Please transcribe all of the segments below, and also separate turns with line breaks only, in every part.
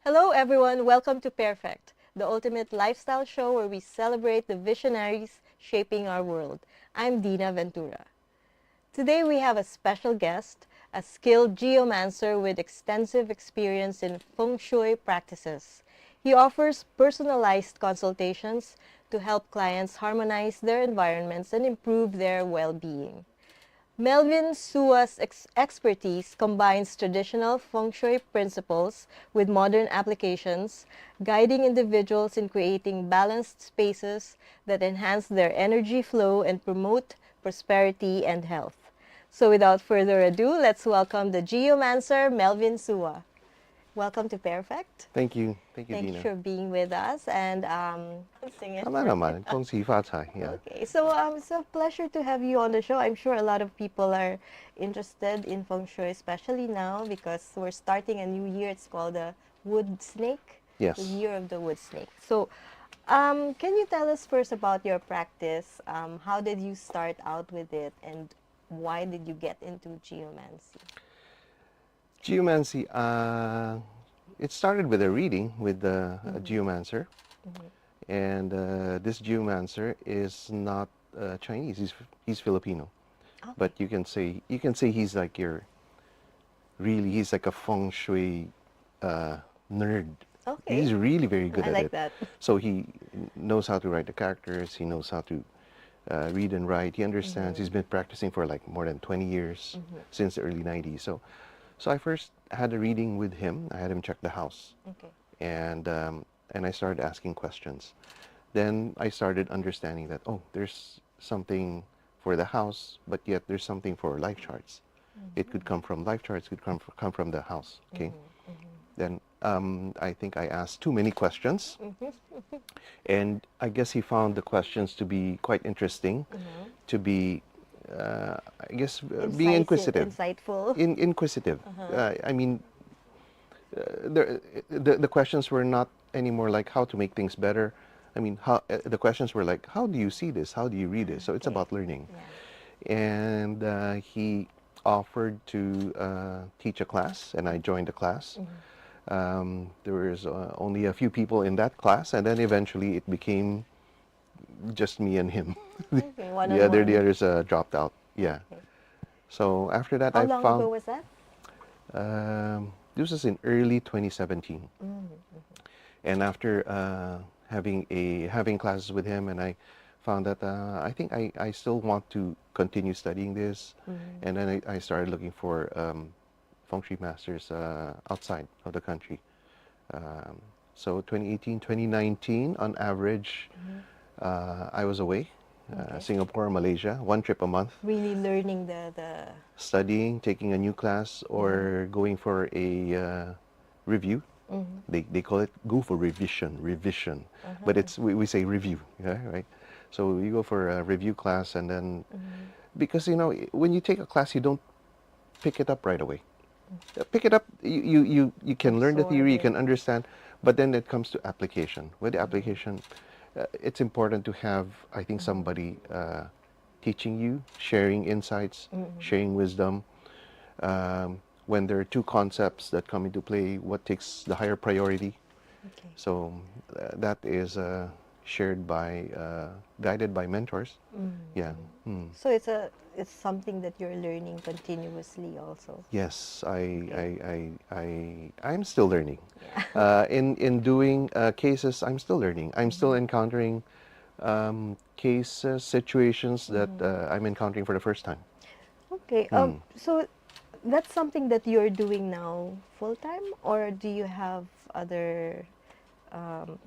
Hello everyone, welcome to Pairfect, the ultimate lifestyle show where we celebrate the visionaries shaping our world. I'm Dinah Ventura. Today we have a special guest, a skilled geomancer with extensive experience in Feng Shui practices. He offers personalized consultations to help clients harmonize their environments and improve their well-being. Melvin Sua's expertise combines traditional feng shui principles with modern applications, guiding individuals in creating balanced spaces that enhance their energy flow and promote prosperity and health. So without further ado, let's welcome the Geomancer, Melvin Sua. Welcome to Pairfect.
Thank you. Thank you,
Thank you
Dina.
for being with us and sing it.
Tama naman. 恭喜发财. Yeah.
Okay, so it's a pleasure to have you on the show. I'm sure a lot of people are interested in feng shui, especially now because we're starting a new year. It's called the Wood Snake,
Yes.
the Year of the Wood Snake. So, can you tell us first about your practice? How did you start out with it, and why did you get into geomancy?
Geomancy, it started with a reading with a geomancer. And this geomancer is not Chinese. He's Filipino.
Okay.
But you can say he's like he's like a feng shui nerd.
Okay.
He's really very good
I
at
like
it.
that.
So he knows how to write the characters. He knows how to read and write. He understands. He's been practicing for like more than 20 years since the early 90s. So I first had a reading with him. I had him check the house.
Okay.
And I started asking questions. Then I started understanding that, oh, there's something for the house, but yet there's something for life charts. It could come from life charts, could come from the house. Okay. Then I think I asked too many questions, and I guess he found the questions to be quite interesting, to be, I guess, being inquisitive.
Insightful.
Inquisitive. I mean, the questions were not anymore like how to make things better. I mean, the questions were like, how do you see this? How do you read this? So it's
Okay.
about learning.
Yeah.
And he offered to teach a class, and I joined the class. There was only a few people in that class, and then eventually it became just me and him.
Okay,
The
one-on-one.
others dropped out. Yeah.
Okay.
So after that,
How
I
long
found
ago was that?
this was in early 2017. And after having classes with him, and I found that I think I still want to continue studying this. And then I started looking for feng shui masters outside of the country. So 2018, 2019, on average, I was away.
Okay.
Singapore, Malaysia, one trip a month.
Really learning the
Studying, taking a new class, or going for a review. They call it go for revision, but we say review, yeah, right? So you go for a review class, and then because when you take a class, you don't pick it up right away. Pick it up, you can learn the
Absorb
theory, you
it.
can understand, but then it comes to application. With the application, it's important to have, I think, somebody teaching you, sharing insights, sharing wisdom. When there are two concepts that come into play, what takes the higher priority?
Okay.
So that is shared by, guided by mentors. Yeah.
So it's something that you're learning continuously also.
Yes,
Okay.
I'm still learning.
Yeah.
In doing cases, I'm still learning. I'm still encountering cases, situations that I'm encountering for the first time.
Okay. So that's something that you're doing now full time, or do you have other um,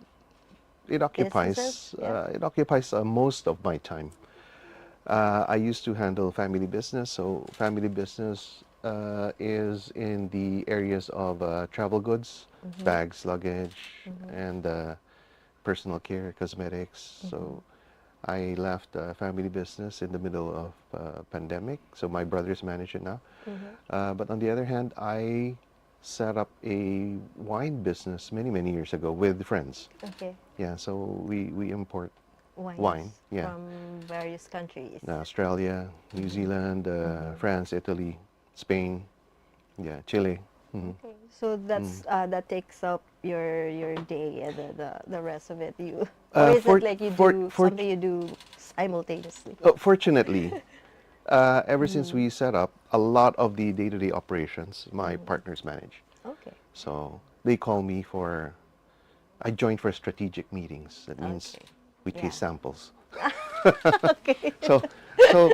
It
businesses?
occupies
Yeah.
most of my time. I used to handle family business, so family business is in the areas of travel goods, bags, luggage, and personal care, cosmetics. So I left family business in the middle of pandemic, so my brothers manage it now. But on the other hand, I set up a wine business many years ago with friends.
Okay.
Yeah, so we import
Wines
wine, yeah.
from various countries.
Australia, New Zealand, France, Italy, Spain, yeah, Chile.
Okay. So that takes up your day and the rest of it you or is it
For,
like you
for,
do
for,
something you do simultaneously?
fortunately, ever since we set up, a lot of the day-to-day operations my partners manage.
Okay.
So they call me for, I join for strategic meetings. That means
Okay.
we
Yeah.
taste samples.
Okay.
So, so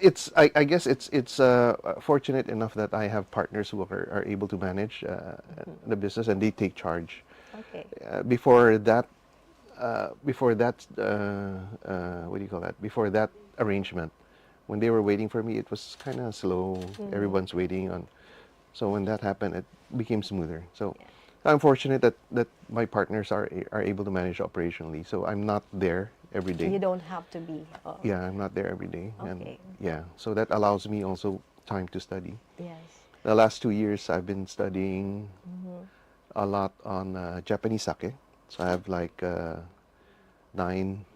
it's I guess it's fortunate enough that I have partners who are able to manage the business and they take charge.
Okay.
Before that, what do you call that? Before that arrangement, when they were waiting for me, it was kind of slow. Everyone's waiting on. So when that happened, it became smoother. So
Yeah.
I'm fortunate that my partners are able to manage operationally. So I'm not there every day.
You don't have to be.
Yeah, I'm not there every day, and
Okay.
yeah, so that allows me also time to study.
Yes.
The last 2 years, I've been studying a lot on Japanese sake. So I have like nine,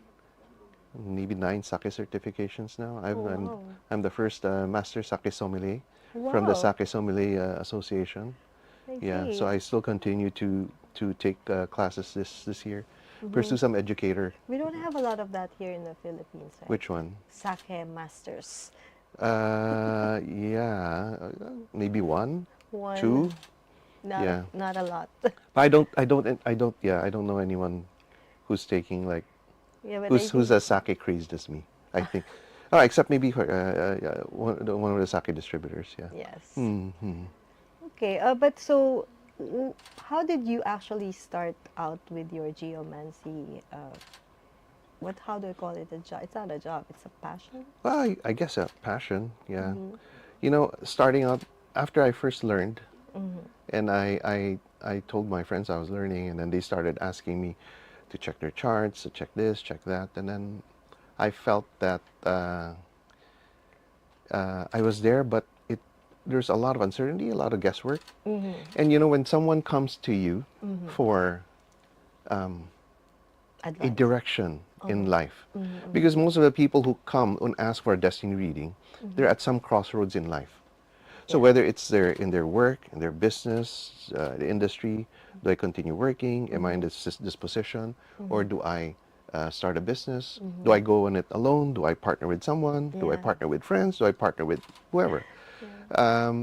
maybe nine sake certifications now.
Oh, wow.
I'm the first master sake sommelier from the
Wow.
Sake Sommelier Association.
I
Yeah, so
see.
I still continue to take classes this year, pursue some educator.
We don't have a lot of that here in the Philippines, right?
Which one?
Sake masters.
Yeah, maybe one,
One,
two. Yeah,
not a lot.
yeah, I don't know anyone who's taking like,
Yeah, but I
who's
think
as sake crazed as me, I think. Oh, except maybe for, one of the sake distributors, yeah.
yes.
Hmm.
Okay, but so how did you actually start out with your geomancy? How do I call it? A job? It's not a job. It's a passion.
Well, I guess a passion, yeah. You know, starting out, after I first learned, and I told my friends I was learning, and then they started asking me to check their charts, to check this, check that, and then I felt that I was there, but there's a lot of uncertainty, a lot of guesswork, and you know, when someone comes to you for a
Advice.
direction in life, because most of the people who come and ask for a destiny reading, they're at some crossroads in life. So
Yeah.
whether it's in their work, in their business, the industry, do I continue working? Am I in this position, or do I start a business? Do I go on it alone? Do I partner with someone? Do I
Yeah.
partner with friends? Do I partner with whoever?
Yeah.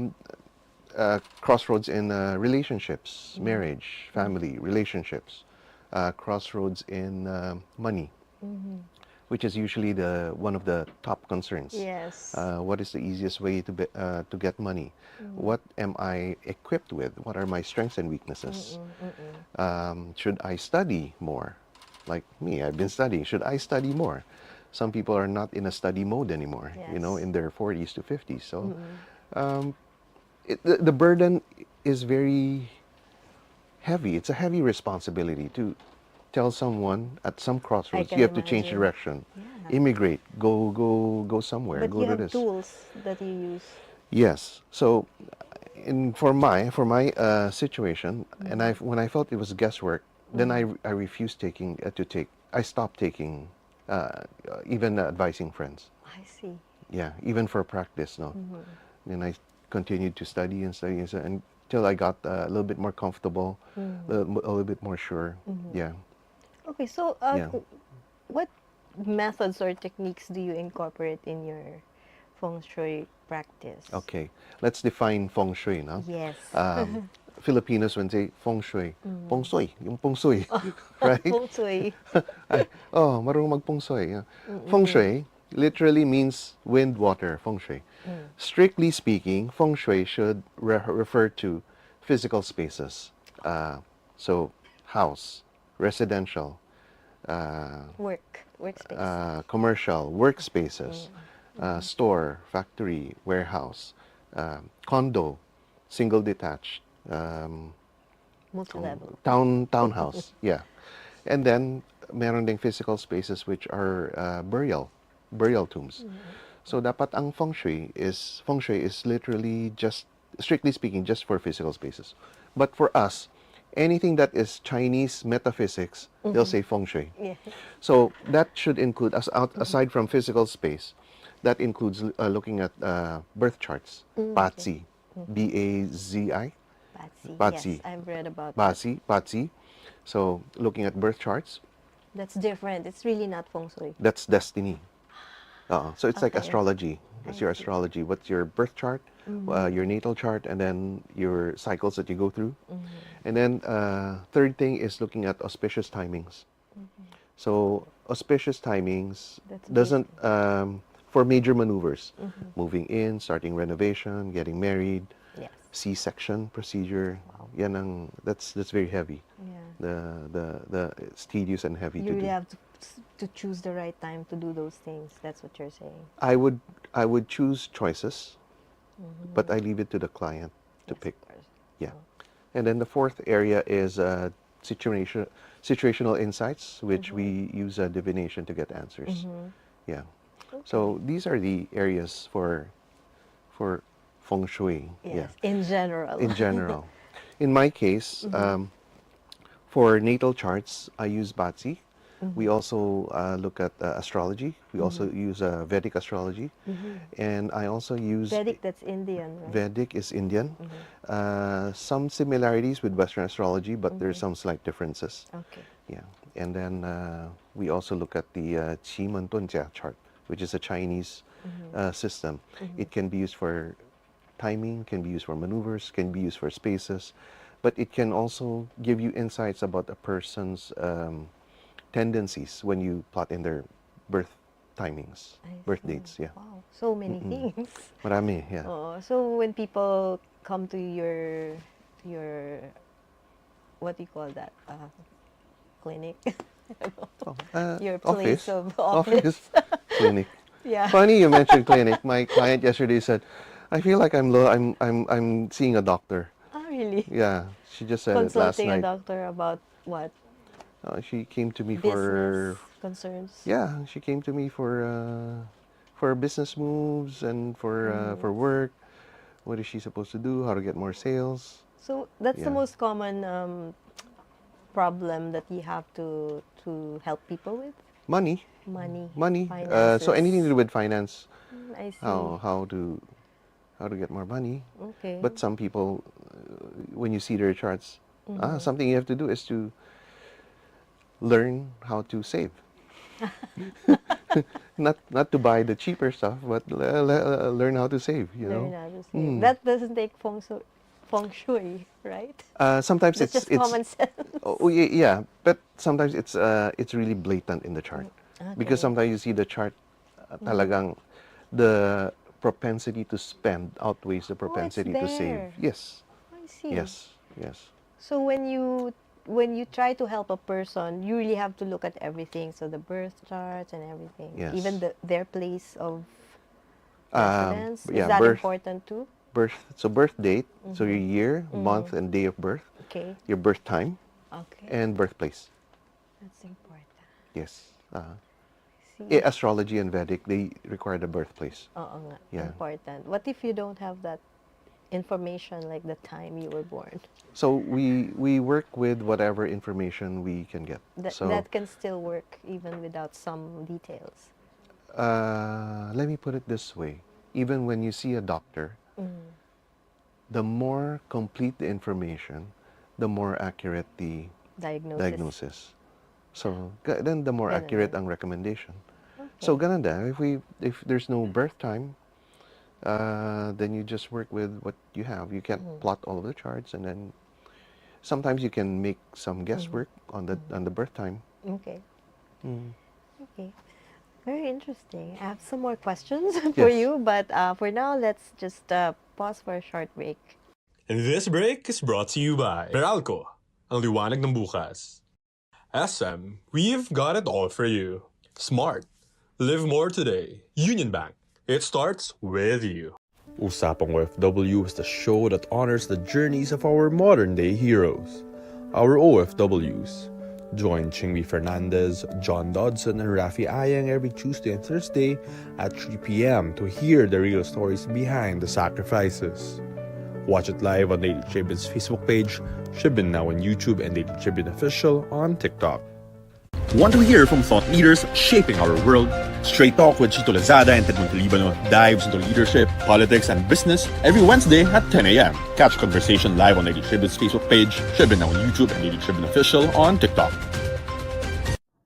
Crossroads in relationships, marriage, family, relationships. Crossroads in money, which is usually the one of the top concerns.
Yes.
What is the easiest way to get money? What am I equipped with? What are my strengths and weaknesses? Should I study more? Like me, I've been studying. Should I study more? Some people are not in a study mode anymore, you know,
Yes.
in their 40s to 50s. So the burden is very heavy. It's a heavy responsibility to tell someone at some
I
crossroads you
can
have to change
imagine.
direction,
Yeah.
immigrate, go somewhere,
But
go
you
to
have
this.
tools that you use.
Yes. So, for my situation, and when I felt it was guesswork, then I refused I stopped taking, even advising friends.
I see.
Yeah, even for practice, no. Then I continued to study and study and study until I got a little bit more comfortable, a little bit more sure. Yeah,
Okay, so
yeah.
what methods or techniques do you incorporate in your feng shui practice?
Okay, let's define feng shui now.
Yes.
Um, Filipinos when say feng shui, yung feng shui, right?
Feng shui.
Oh, marunong mag feng shui. Yeah. Feng shui literally means wind, water, feng shui. Strictly speaking, feng shui should refer to physical spaces. So, house, residential,
Workspace.
commercial, workspaces, store, factory, warehouse, condo, single detached,
Multi-level.
townhouse, yeah. And then meron ding physical spaces which are burial tombs. So dapat ang feng shui is literally just, strictly speaking, just for physical spaces. But for us, anything that is Chinese metaphysics, they'll say feng shui.
Yeah.
So that should include, aside from physical space, that includes looking at birth charts,
Okay.
patsi, Bazi.
Bazi.
Bazi.
Yes, I've read about
Bazi. So looking at birth charts,
that. That's different. It's really not feng shui.
that's destiny. So it's like
Okay.
astrology.
I
It's your
see.
astrology. What's your birth chart, your natal chart, and then your cycles that you go through. And then third thing is looking at auspicious timings. So auspicious timings
That's
doesn't for major maneuvers, moving in, starting renovation, getting married,
Yes.
C-section procedure. Yan ang, that's very heavy.
Yeah.
It's tedious and heavy
You
to
really
do.
have to choose the right time to do those things. That's what you're saying.
I would choose choices, but I leave it to the client to
Yes,
pick.
of course.
Yeah. And then the fourth area is situational insights, which we use divination to get answers. Yeah.
Okay.
So these are the areas for feng shui.
Yes,
Yeah.
in general.
In general. In my case, for natal charts, I use Batsi. We also look at astrology. We also use Vedic astrology. And I also use...
Vedic, that's Indian, right?
Vedic is Indian. Some similarities with Western astrology, but there's some slight differences.
Okay.
Yeah. And then we also look at the Qi Men Tun Jia chart, which is a Chinese system. It can be used for timing, can be used for maneuvers, can be used for spaces, but it can also give you insights about a person's tendencies when you plot in their birth timings, birth dates. Yeah.
Wow, so many things.
Marami, yeah.
Oh, so when people come to your what do you call that? Clinic? I don't know. Your place of office.
Clinic.
Yeah.
Funny you mentioned clinic. My client yesterday said, "I feel like I'm seeing a doctor."
Oh, really?
Yeah, she just said it last
Consulting a
night.
doctor about what?
She came to me
Business
for
concerns?
yeah. She came to me for business moves and for work. What is she supposed to do? How to get more sales?
So that's the
Yeah.
most common problem that you have to help people with?
Money.
Money.
Money.
Finances.
So anything to do with finance.
I see.
How to get more money.
Okay.
But some people, when you see their charts, something you have to do is to learn how to save. not to buy the cheaper stuff, but learn how to save. You
Learn
know.
how to save. That doesn't take feng shui, right?
Sometimes
That's just common sense.
Oh yeah, but sometimes it's really blatant in the chart because
Okay.
sometimes you see the chart talagang the propensity to spend outweighs the propensity to save.
there.
Yes.
I see.
Yes.
So when you try to help a person, you really have to look at everything. So the birth charts and everything.
Yes.
Even their place of
Um,
residence.
yeah,
Is that
birth
important too?
birth date, so your year, month, and day of birth,
Okay.
your birth time,
Okay.
and birthplace.
That's important.
Yes.
See.
Astrology and Vedic, they require the birthplace.
Oo nga.
Yeah.
Important. What if you don't have that information, like the time you were born?
So we work with whatever information we can get.
That can still work even without some details.
Let me put it this way. Even when you see a doctor, the more complete the information, the more accurate the diagnosis. So then the more
Ganun
accurate
din.
ang recommendation.
Okay.
So ganun din. If there's no birth time, then you just work with what you have. You can't plot all of the charts, and then sometimes you can make some guesswork on the birth time.
Okay. Okay. Very interesting. I have some more questions for
Yes.
you, but for now, let's just pause for a short break.
And this break is brought to you by Meralco, ang liwanag ng bukas. SM, we've got it all for you. Smart. Live more today. Union Bank. It starts with you.
Usapang OFW is the show that honors the journeys of our modern-day heroes, our OFWs. Join Chingby Fernandez, John Dodson, and Rafi Ayang every Tuesday and Thursday at 3 p.m. to hear the real stories behind the sacrifices. Watch it live on Daily Tribune's Facebook page, Tribune now on YouTube, and Daily Tribune Official on TikTok.
Want to hear from thought leaders shaping our world? Straight Talk with Chito Lazada and Ted Montalibano dives into leadership, politics, and business every Wednesday at 10 a.m. Catch conversation live on Daily Tribune's Facebook page, Tribune on YouTube, and Daily Tribune Official on TikTok.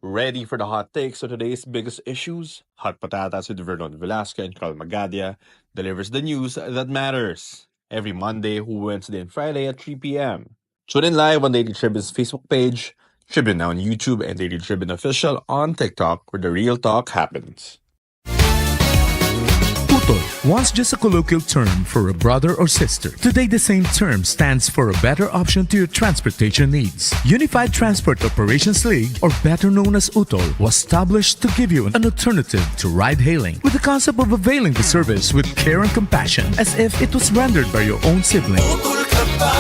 Ready for the hot takes on today's biggest issues? Hot Patatas with Vernon Velasquez and Carl Magadia delivers the news that matters. Every Monday, Wednesday, and Friday at 3 p.m. Tune in live on Daily Tribune's Facebook page, Tribune Now on YouTube, and Daily Tribune Official on TikTok, where the real talk happens.
Utol, once just a colloquial term for a brother or sister. Today, the same term stands for a better option to your transportation needs. Unified Transport Operations League, or better known as Utol, was established to give you an alternative to ride-hailing, with the concept of availing the service with care and compassion, as if it was rendered by your own sibling.
Utol ka ba?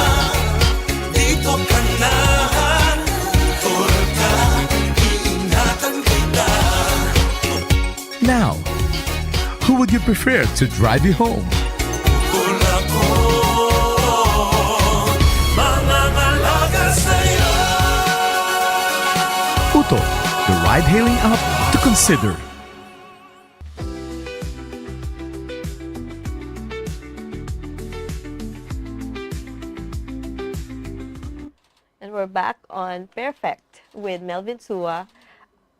Dito ka na. Utol ka, iingatan kita.
Now, who would you prefer to drive you home?
Utol ako, mangangalaga sa'yo.
Utol, the ride-hailing app to consider.
And we're back on Pairfect with Melvin Sua,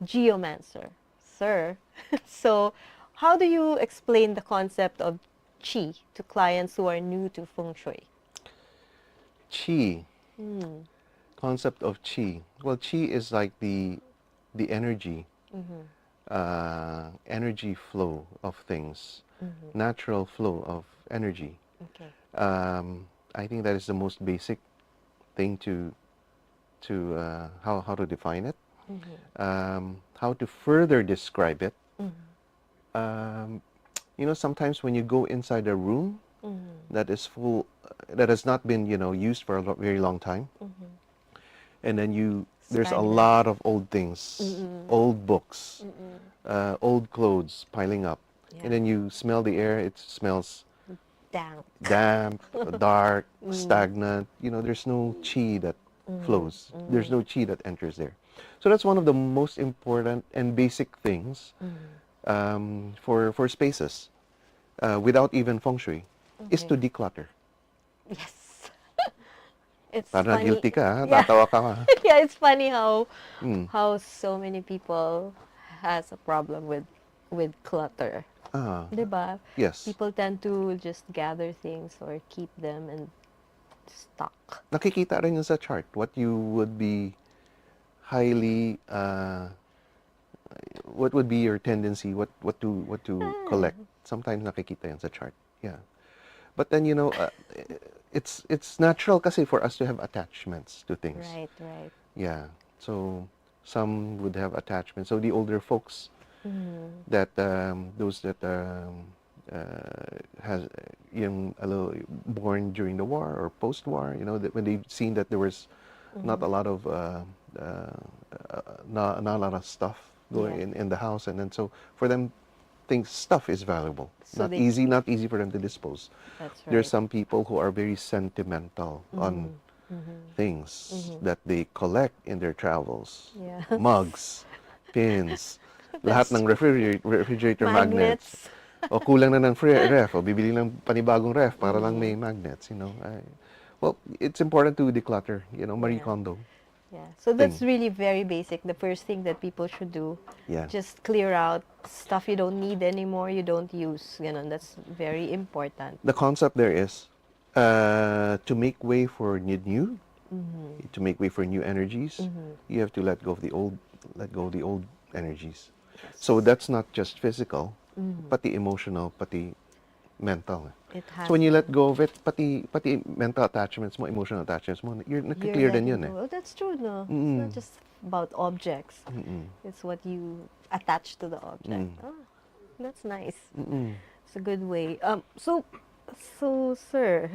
Geomancer. Sir, so how do you explain the concept of Qi to clients who are new to Feng Shui?
Qi. Concept of Qi. Well, Qi is like the energy, energy flow of things, natural flow of energy.
Okay.
I think that is the most basic thing to how to define it. How to further describe it. You know, sometimes when you go inside a room that is full, that has not been, you know, used for a very long time, and then there's a
Stagnant.
lot of old things, old books, old clothes piling up,
Yeah.
and then you smell the air. It smells
Damp.
dark, stagnant. You know, there's no chi that flows. There's no chi that enters there. So that's one of the most important and basic things for spaces, without even feng shui, is to declutter.
Yes. It's
Parang
funny.
guilty ka, ha?
Yeah.
Tatawa ka nga.
Yeah, it's funny how so many people has a problem with clutter.
Ah,
Diba?
yes.
People tend to just gather things or keep them and stock.
Nakikita rin yun sa chart. What you would be highly, what would be your tendency, what to collect. Sometimes nakikita yan sa chart. Yeah. But then, you know, it's natural kasi for us to have attachments to things.
Right.
Yeah. So some would have attachments. So the older folks, that those that has yung a little born during the war or post-war, you know, that when they've seen that there was not a lot of not a lot of stuff going in the house, and then so for them, stuff is valuable.
So
Not easy for them to dispose.
That's right.
There's some people who are very sentimental on things that they collect in their travels.
Yeah.
Mugs, pins, lahat ng refrigerator magnets.
Magnets.
O kulang na ng ref, o bibili ng panibagong ref para lang may magnets, you know. Well, it's important to declutter, you know, Marie
Yeah.
Kondo.
Yeah. So that's really very basic. The first thing that people should do,
Yeah.
just clear out stuff you don't need anymore, you don't use. You know, that's very important.
The concept there is to make way for new, to make way for new energies, you have to let go of the old energies. So that's not just physical, pati emotional, pati mental.
It has
So when you let go of it, pati mental attachments mo, emotional attachments mo, you're nakiklear din yun eh.
Oh, that's true, no? It's not just about objects. It's what you attach to the object. Oh, that's nice. It's a good way. So, sir,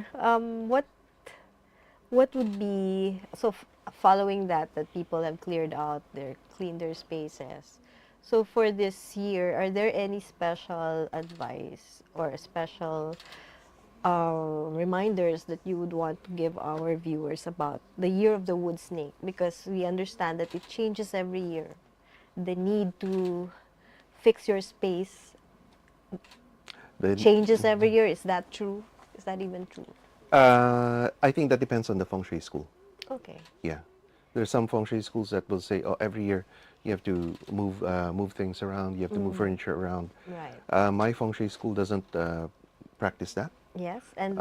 what would be following that people have cleared out, cleaned their spaces. So for this year, are there any special advice or special reminders that you would want to give our viewers about the year of the wood snake? Because we understand that it changes every year. the need to fix your space
The-
changes every year. Is that true? Is that even true?
I think that depends on the feng shui school.
Okay.
Yeah, there's some feng shui schools that will say, oh, every year you have to move things around, you have to move furniture around.
Right.
My feng shui school doesn't practice that.
Yes. And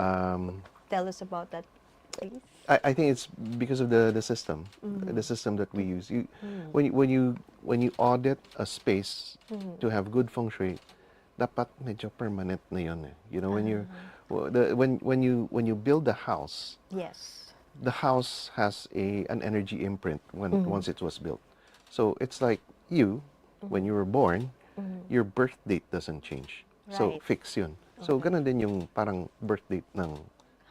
tell us about that, please.
I think it's because of the system, the system that we use. When you audit a space to have good feng shui, dapat medyo permanent na yun eh. You know, when you build the house,
Yes.
the house has an energy imprint once it was built. So it's like you, when you were born, your birth date doesn't change. So
Right.
fix yun. So ganun din yung parang birth date ng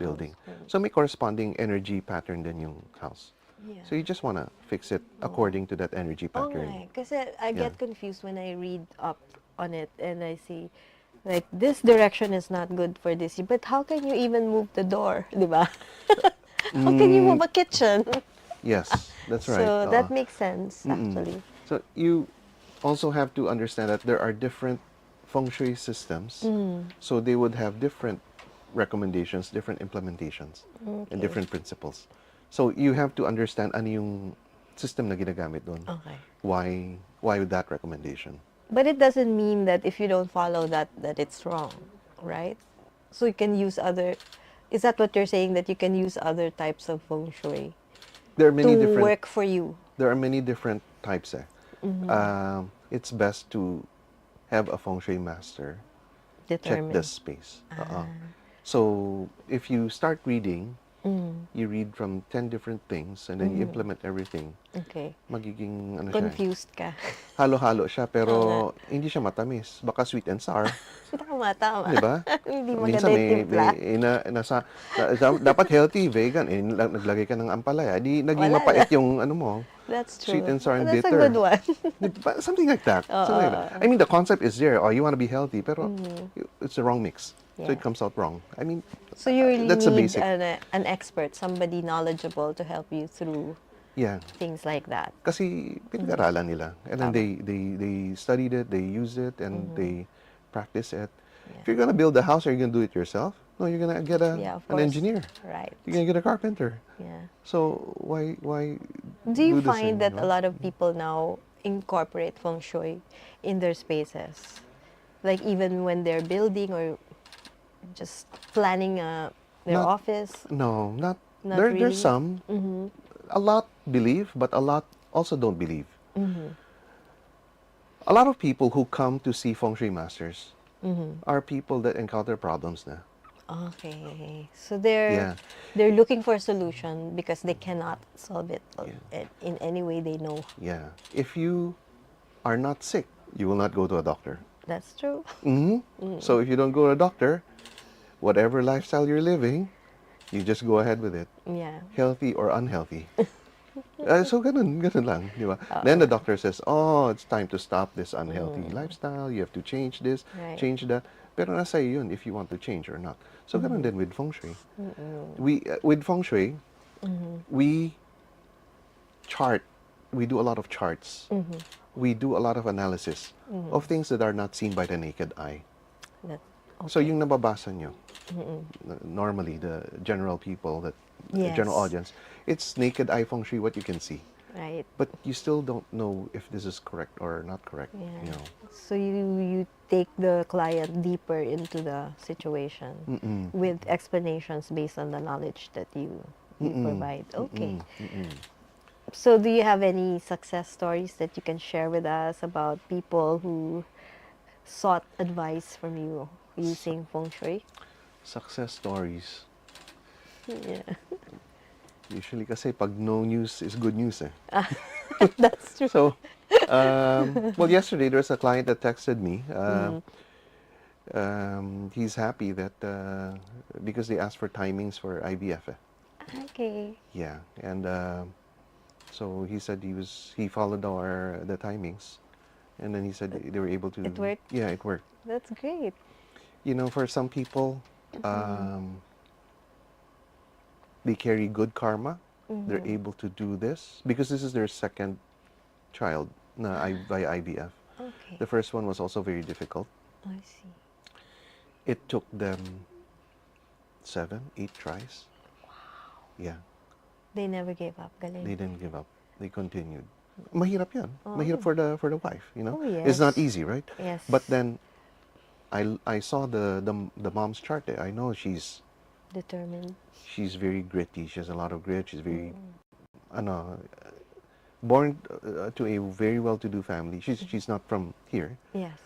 building.
Right.
So may corresponding energy pattern din yung house.
Yeah.
So you just want to fix it according to that energy
Oh
pattern.
my, kasi I
Yeah.
get confused when I read up on it and I see like this direction is not good for this. But how can you even move the door, di ba? How can you move a kitchen?
Yes, that's right.
So that makes sense actually.
So you also have to understand that there are different feng shui systems. So they would have different recommendations, different implementations, and different principles. So you have to understand ano yung system na ginagamit doon.
Okay.
Why that recommendation?
But it doesn't mean that if you don't follow that it's wrong, right? So you can use other. Is that what you're saying, that you can use other types of feng shui
There are many
to
different.
work for you?
There are many different types. It's best to have a feng shui master check
Determine.
the space. So if you start reading, you read from 10 different things and then you implement everything.
Okay.
Magiging ano siya,
Confused ka.
halo-halo siya pero hindi siya matamis. Baka sweet and sour,
Tama.
di ba?
Hindi
Minsan
maganda yung timpla.
dapat healthy, vegan, naglagay ka ng ampalaya, di naging
Wala
mapait
na.
yung ano mo.
That's true.
Sweet and sour and
That's
bitter.
a good one.
Something like that. Something like that. I mean, the concept is there. Oh, you want to be healthy, pero it's the wrong mix. So
Yeah.
it comes out wrong. I mean,
So you really
that's the
need
basic.
an expert, somebody knowledgeable to help you through
Yeah.
things like that.
Kasi pinag-aralan nila. And then they studied it, they used it, and they practice it. If you're gonna build a house, are you gonna do it yourself? No, you're gonna get
Yeah, of
an
course.
engineer.
Right.
You're gonna get a carpenter.
Yeah.
So why
Do you
this
find
thing,
that
you
a
know?
lot of people now incorporate feng shui in their spaces? Like even when they're building or just planning their
Not-
office?
No, not,
Not really?
there's some. A lot believe, but a lot also don't believe. A lot of people who come to see feng shui masters are people that encounter problems na.
Okay. So
Yeah.
they're looking for a solution because they cannot solve it
Yeah.
in any way they know.
Yeah. If you are not sick, you will not go to a doctor.
That's true.
So if you don't go to a doctor, whatever lifestyle you're living, you just go ahead with it,
Yeah.
healthy or unhealthy. So ganun lang, di ba? Then the doctor says, oh, it's time to stop this unhealthy lifestyle. You have to change this,
Right.
change that. Pero nasa iyo yun if you want to change or not. So ganun din with feng shui. With feng shui, we chart. We do a lot of charts. We do a lot of analysis of things that are not seen by the naked eye.
That,
So yung nababasa nyo, normally the general people, the general
Yes.
audience, it's naked eye feng shui, what you can see.
right.
But you still don't know if this is correct or not correct.
Yeah.
You know.
So you take the client deeper into the situation with explanations based on the knowledge that you provide. Okay. So do you have any success stories that you can share with us about people who sought advice from you using feng shui?
Success stories.
Yeah.
Usually kasi pag no news is good news eh.
That's true.
So, well, yesterday there was a client that texted me. He's happy that because they asked for timings for IVF.
Okay.
Yeah, and so he said he followed the timings, and then he said they were able to.
It worked?
Yeah, it worked.
That's great.
You know, for some people, they carry good karma. They're able to do this because this is their second child. No, by IVF.
Okay.
The first one was also very difficult.
I see.
It took them 7, 8 tries. Yeah,
They never gave up. Galing.
they didn't give up. They continued. Mahirap yan.
Oo.
Mahirap for the wife, you know.
Oh,
It's not
yes.
easy, right?
Yes.
But then I saw the mom's chart there. I know she's
Determined.
very gritty. She has a lot of grit. She's very ano, born to a very well-to-do family. She's not from here.
Yes.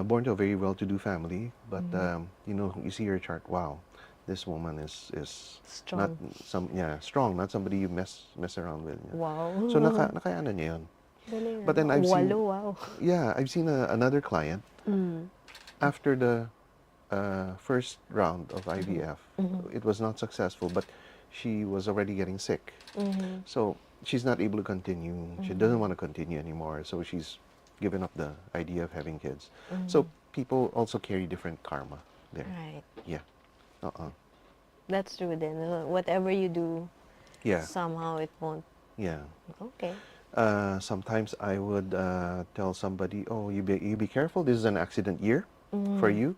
Born to a very well-to-do family, but you know, you see her chart. Wow, this woman is not
Strong.
strong. Not somebody you mess around with. Yeah.
Wow.
So nakayanan niya yun.
Galing,
But then I've seen,
wow.
yeah, I've seen another client after the first round of IVF. It was not successful, but she was already getting sick. So she's not able to continue. She doesn't want to continue anymore. So she's given up the idea of having kids. So people also carry different karma there.
Right.
Yeah.
That's true then. Whatever you do,
Yeah.
somehow it won't.
Yeah.
Okay.
Sometimes I would tell somebody, "Oh, you be careful. This is an accident year for you."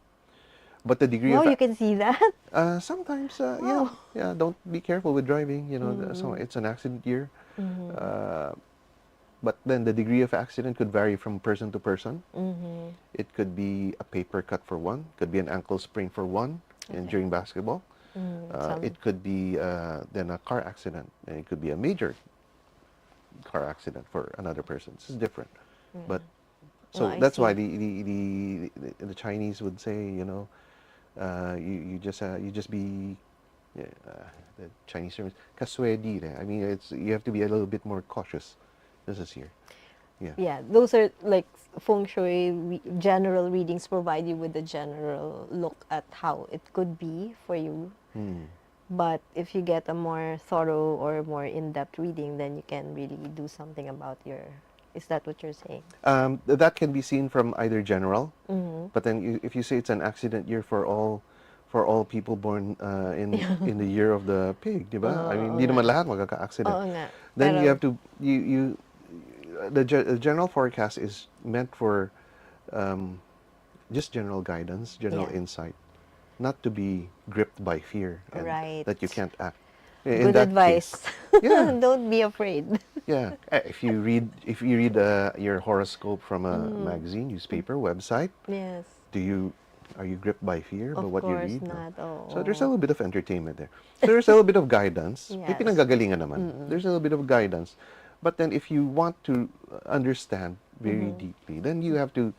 But the degree
Wow,
of
you can see that?
sometimes, yeah. Don't be careful with driving. You know, so it's an accident year. But then the degree of accident could vary from person to person. It could be a paper cut for one. Could be an ankle sprain for one, and during basketball. It could be then a car accident, and it could be a major car accident for another person. It's different, but so
I
that's why
see.
the Chinese would say, you know, you just be the Chinese term is kaswedi. I mean, you have to be a little bit more cautious. This is here, yeah.
Yeah, those are like feng shui general readings provide you with a general look at how it could be for you. But if you get a more thorough or more in-depth reading, then you can really do something about your. Is that what you're saying?
That can be seen from either general, but then if you say it's an accident year for all people born in the year of the pig, di ba? I mean, hindi naman lahat magkaka-accident.
Oo nga.
Then
Pero-
you have to the general forecast is meant for just general guidance, general
Yeah.
insight, not to be gripped by fear and
Right.
that you can't act.
Good advice.
Yeah.
Don't be afraid.
Yeah, if you read your horoscope from a magazine, newspaper, website,
Yes.
are you gripped by fear by
Of
what you
course
read? No.
not. Oh.
So there's a little bit of entertainment there. There's a little bit of guidance. May
Yes.
pinanggagalingan naman. There's a little bit of guidance. But then if you want to understand very deeply, then you have to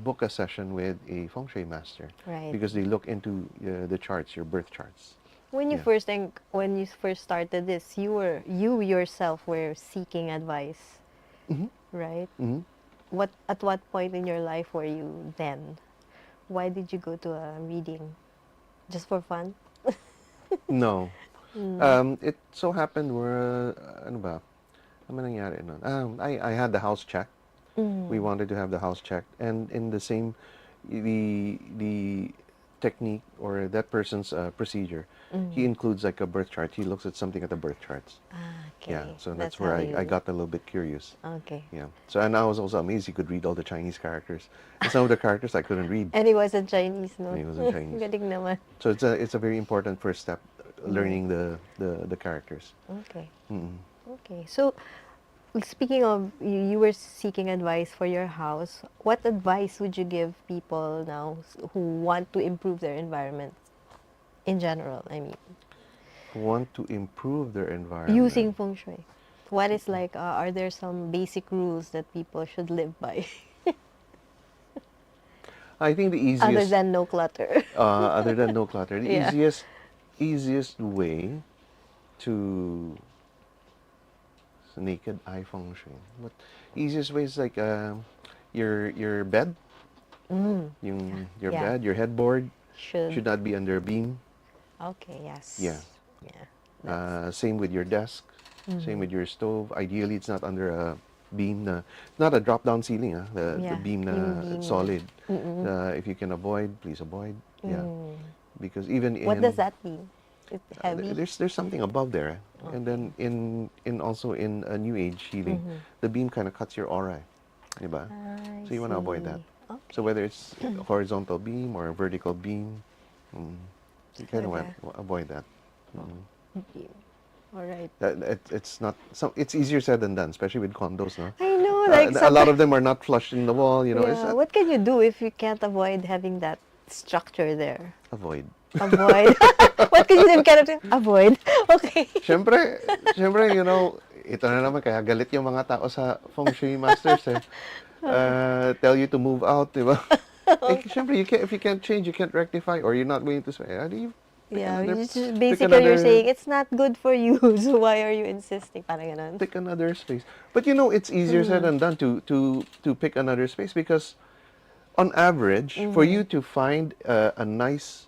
book a session with a feng shui master.
Right.
Because they look into the charts, your birth charts.
When you
Yeah.
when you first started this, you yourself were seeking advice, right? At what point in your life were you then? Why did you go to a reading? Just for fun?
No. It so happened where, ano ba? Ano nangyari nun? I had the house checked. We wanted to have the house checked. And in the same, the technique or that person's procedure, he includes like a birth chart. He looks at something at the birth charts.
Okay.
Yeah, so that's where I got a little bit curious.
Okay.
Yeah. So, and I was also amazed he could read all the Chinese characters. And some of the characters I couldn't read.
And he wasn't Chinese, no?
And he wasn't Chinese.
Galing naman.
So it's a very important first step, learning the characters.
Okay.
Mm.
Okay. So, speaking of, you were seeking advice for your house. What advice would you give people now who want to improve their environment in general? I mean,
Want to improve their environment.
using feng shui. What is like, are there some basic rules that people should live by?
I think the easiest,
Other than no clutter.
other than no clutter, the
Yeah.
easiest way to naked eye feng shui. What easiest way is like your bed, your
Yeah.
bed, your headboard
Should.
should not be under a beam.
Okay, yes.
Yeah.
Yeah.
Same with your desk. Same with your stove. Ideally, it's not under a beam. Not a drop-down ceiling. The
Yeah,
beam
yung beam.
solid. If you can avoid, please avoid. Yeah. Because even in
What does that mean? It's heavy?
there's something above there, and then in also in a new age healing, the beam kind of cuts your aura. Diba?
I
So you want to avoid that.
see. Okay.
So whether it's a horizontal beam or a vertical beam, you kind of want
Okay.
to avoid that.
All right.
It's not so. It's easier said than done, especially with condos, no?
I know, like
A lot
sometimes.
of them are not flush in the wall. You know, it's
Yeah.
not
What can you do if you can't avoid having that structure there?
avoid.
Avoid. What can you do if you cannot avoid? Okay.
Siyempre, you know, ito na naman, kaya galit yung mga tao sa Feng Shui masters eh. Tell you to move out, di ba? Siyempre, if you can't change, you can't rectify, or you're not willing to say, how do you
Yeah,
pick
basically you're
another,
saying it's not good for you, so why are you insisting? Parang ganun.
pick another space. But you know, it's easier said than done to pick another space because on average, for you to find a nice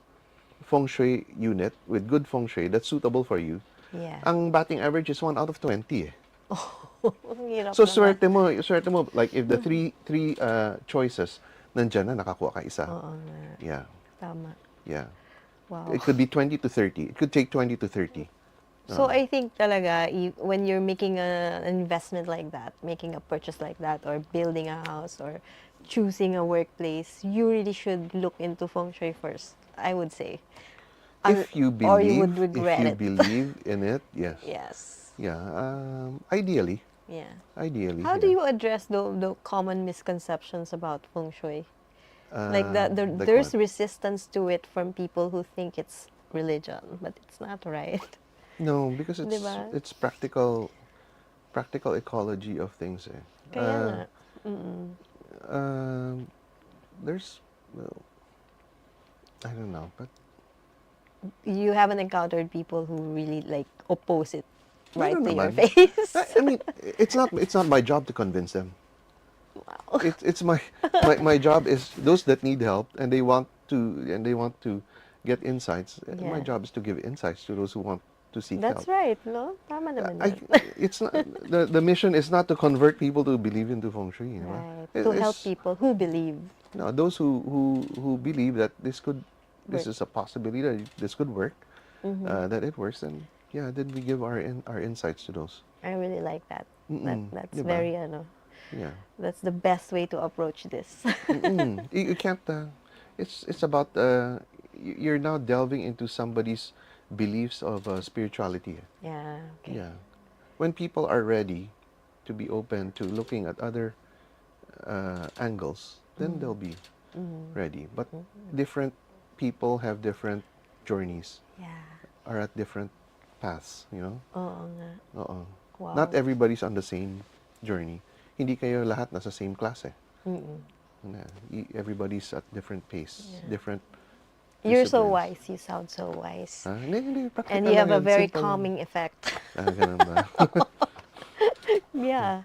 Feng Shui unit with good Feng Shui that's suitable for you,
Yeah.
ang batting average is 1 out of 20 eh.
Ang hirap
So
naman.
swerte mo, like if the three choices, nandyan na, nakakuha ka isa.
Oo nga.
Yeah,
Tama.
yeah.
Wow.
It could be 20 to 30. It could take 20 to 30.
So I think talaga, when you're making an investment like that, making a purchase like that, or building a house, or choosing a workplace, you really should look into Feng Shui first, I would say.
If you
Or you would
believe,
regret it.
believe in it, yes.
Yes.
Yeah, ideally.
Yeah.
Ideally.
How do
yeah.
you address the common misconceptions about Feng Shui? Like
Like
there's
what?
resistance to it from people who think it's religion, but it's not right.
No, because
Diba?
it's practical ecology of things eh.
Kaya nga.
There's, well, I don't know, but
You haven't encountered people who really like oppose it right
Meron
to your
naman.
face.
I mean, it's not my job to convince them.
Wow.
It's my job is those that need help and they want to get insights. My
Yeah.
job is to give insights to those who want to seek
That's
help.
right, no? Tama naman
I,
yun.
it's not the mission is not to convert people to believe into feng shui. You know?
Right. To help
It's-
people who believe.
No, those who believe that this
Work.
is a possibility that this could work, that it works, and yeah, then we give our insights to those.
I really like that. That's
Diba?
very
Yeah.
that's the best way to approach this.
You can't. It's about you're now delving into somebody's beliefs of spirituality.
Yeah. Okay.
Yeah. When people are ready to be open to looking at other angles, then they'll be ready. But different people have different journeys,
Yeah.
are at different paths. You know.
Oo nga.
Oo.
Wow.
Not everybody's on the same journey. Hindi kayo lahat nasa same class eh. Everybody's at different pace, different.
You're so
disciplines.
wise. You sound so wise.
Hindi, practical
And you have
lang
a
yan,
very
simple lang.
calming effect.
Ganun ba?
Yeah.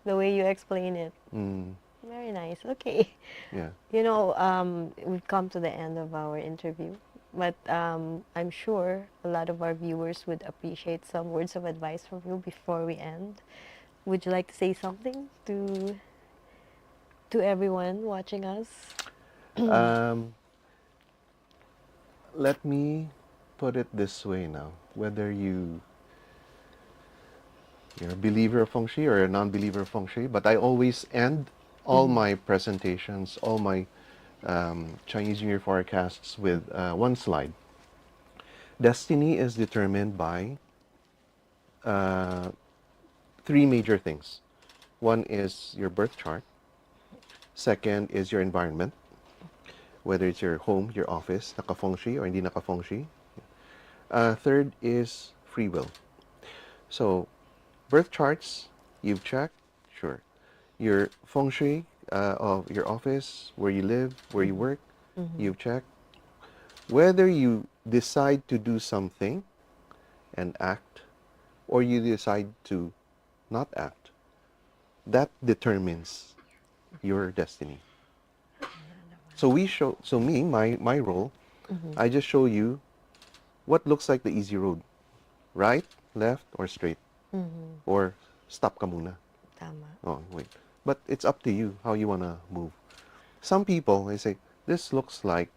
The way you explain it. Very nice. Okay.
Yeah.
You know, we've come to the end of our interview, but I'm sure a lot of our viewers would appreciate some words of advice from you before we end. Would you like to say something to everyone watching us?
Let me put it this way now. Whether you're a believer of feng shui or a non-believer of feng shui, but I always end all my presentations, all my Chinese New Year forecasts with one slide. Destiny is determined by three major things. One is your birth chart. Second is your environment, whether it's your home, your office, naka-feng shui or hindi naka-feng shui. Third is free will. So, birth charts, you've checked, sure. Your feng shui of your office, where you live, where you work, you've checked. Whether you decide to do something and act, or you decide to not act, that determines your destiny. So my role, I just show you what looks like the easy road. Right, left, or straight. Or stop ka muna.
Tama.
Oh, wait. But it's up to you how you want to move. Some people, they say, this looks like,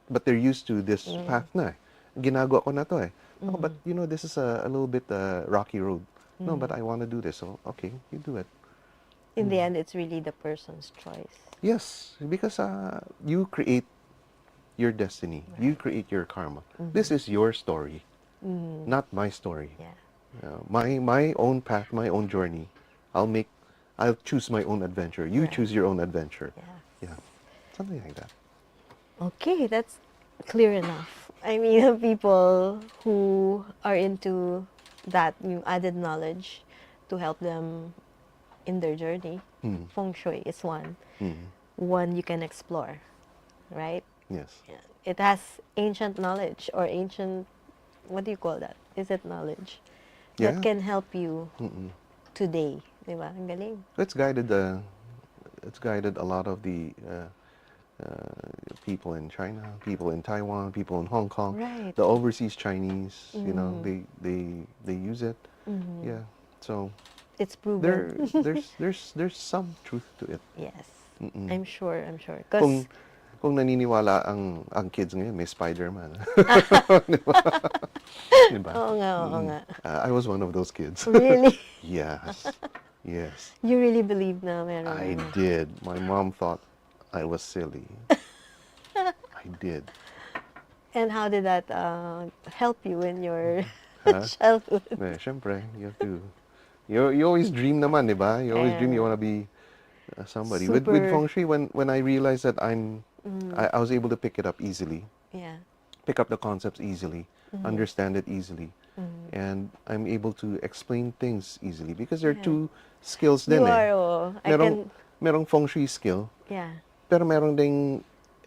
but they're used to this path na eh. Ginagawa ko na to eh. Oh, but you know, this is a little bit rocky road. No, but I want to do this. So, okay, you do it.
In the end, it's really the person's choice.
Yes, because you create your destiny. You create your karma. This is your story, not my story.
Yeah.
My own path, my own journey. I'll choose my own adventure. You
Right.
choose your own adventure.
Yeah.
Yeah, something like that.
Okay, that's clear enough. I mean, people who are into that new added knowledge to help them in their journey, Feng Shui is one you can explore, right?
Yes.
Yeah. It has ancient knowledge or ancient, what do you call that? Is it knowledge?
Yeah.
That can help you today. Diba? Ang galing.
It's guided a lot of the people in China, people in Taiwan, people in Hong Kong,
Right.
the overseas Chinese. You know, they use it. Yeah. So
It's proven.
there's some truth to it.
Yes.
Mm-mm.
I'm sure.
Kung
Because
kung naniniwala ang kids ngayon, may Spider-Man. Diba?
oo nga.
I was one of those kids.
Really?
Yes. Yes.
You really believe na meron?
I did. My mom thought I was silly. I did.
And how did that help you in your
Huh?
childhood?
Syempre, you have to. You always dream naman, di ba? You always dream you
Yeah.
want to be somebody. With
Super-
Feng Shui, when I realized that I was able to pick it up easily,
Yeah.
pick up the concepts easily, understand it easily, and I'm able to explain things easily because there are two skills
You
din
are,
eh.
oh, I can,
Merong Feng Shui skill,
yeah.
pero merong ding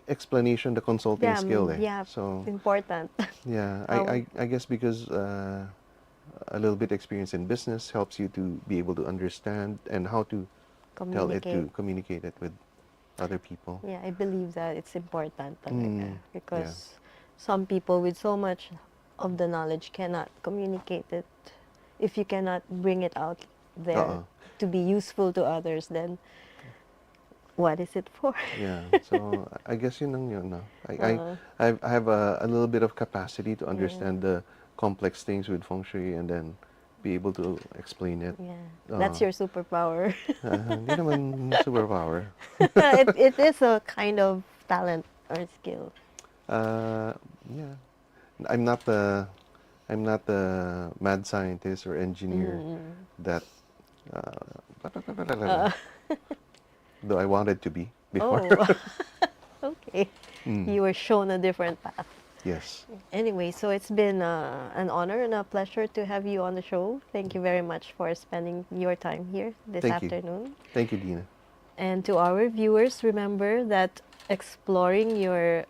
explanation, the consulting skill eh.
Yeah,
So
important.
yeah,
Um,
I guess because a little bit experience in business helps you to be able to understand and how to tell it to communicate it with other people.
Yeah, I believe that it's important talaga.
Mm,
Because some people with so much of the knowledge cannot communicate it. If you cannot bring it out there to be useful to others, then what is it for?
Yeah, so I guess yun ang yun. No? I have a little bit of capacity to understand the complex things with Feng Shui and then be able to explain it.
Yeah, that's your superpower.
Hindi naman superpower.
It is a kind of talent or skill.
Yeah, I'm not the mad scientist or engineer that. Though I wanted to be before.
Oh, okay. You were shown a different path.
Yes.
Anyway, so it's been an honor and a pleasure to have you on the show. Thank you very much for spending your time here this
Thank you.
afternoon.
Thank you, Dinah.
And to our viewers, remember that exploring your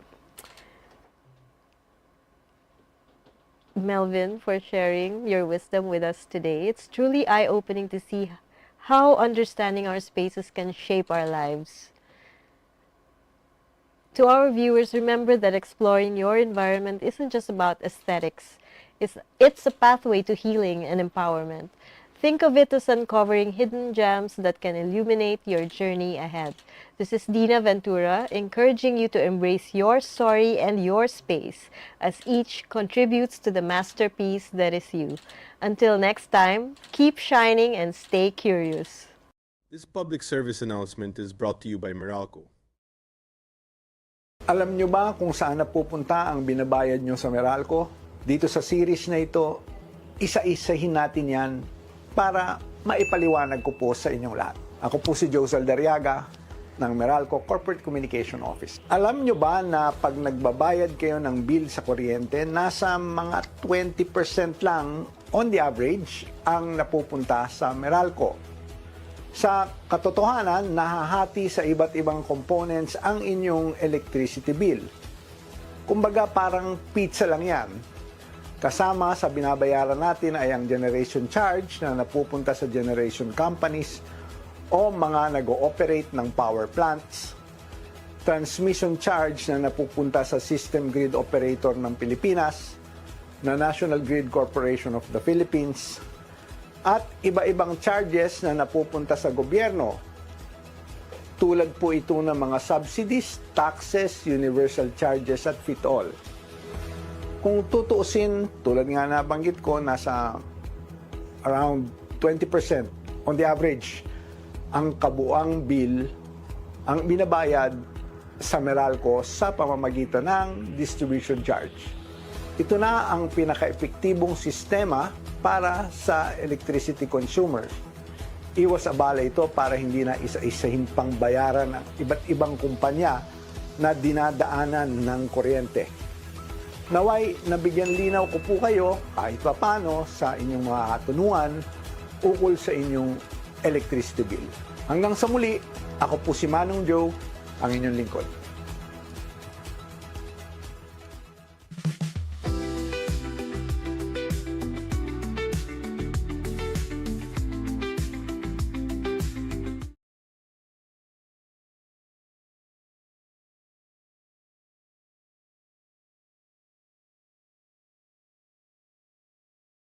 Melvin for sharing your wisdom with us today. It's truly eye-opening to see how understanding our spaces can shape our lives. To our viewers, remember that exploring your environment isn't just about aesthetics. It's a pathway to healing and empowerment. Think of it as uncovering hidden gems that can illuminate your journey ahead. This is Dinah Ventura, encouraging you to embrace your story and your space as each contributes to the masterpiece that is you. Until next time, keep shining and stay curious.
This public service announcement is brought to you by Meralco.
Alam nyo ba kung saan napupunta ang binabayad nyo sa Meralco? Dito sa series na ito, isa-isahin natin yan para maipaliwanag ko po sa inyong lahat. Ako po si Josel Dariaga ng Meralco Corporate Communication Office. Alam nyo ba na pag nagbabayad kayo ng bill sa kuryente, nasa mga 20% lang on the average ang napupunta sa Meralco? Sa katotohanan, nahahati sa iba't ibang components ang inyong electricity bill. Kumbaga parang pizza lang yan. Kasama sa binabayaran natin ay ang generation charge na napupunta sa generation companies o mga nag-ooperate ng power plants, transmission charge na napupunta sa System Grid Operator ng Pilipinas, na National Grid Corporation of the Philippines, at iba-ibang charges na napupunta sa gobyerno. Tulad po ito ng mga subsidies, taxes, universal charges at fit-all. Kung tutuusin, tulad nga nabanggit ko, nasa around 20% on the average ang kabuang bill ang binabayad sa Meralco sa pamamagitan ng distribution charge. Ito na ang pinaka-epektibong sistema para sa electricity consumer. Iwas abala ito para hindi na isa-isahin pang bayaran ng iba't ibang kumpanya na dinadaanan ng kuryente. Naway, nabigyan linaw ko po kayo kahit papano sa inyong mga katanungan ukol sa inyong electricity bill. Hanggang sa muli, ako po si Manong Joe, ang inyong lingkod.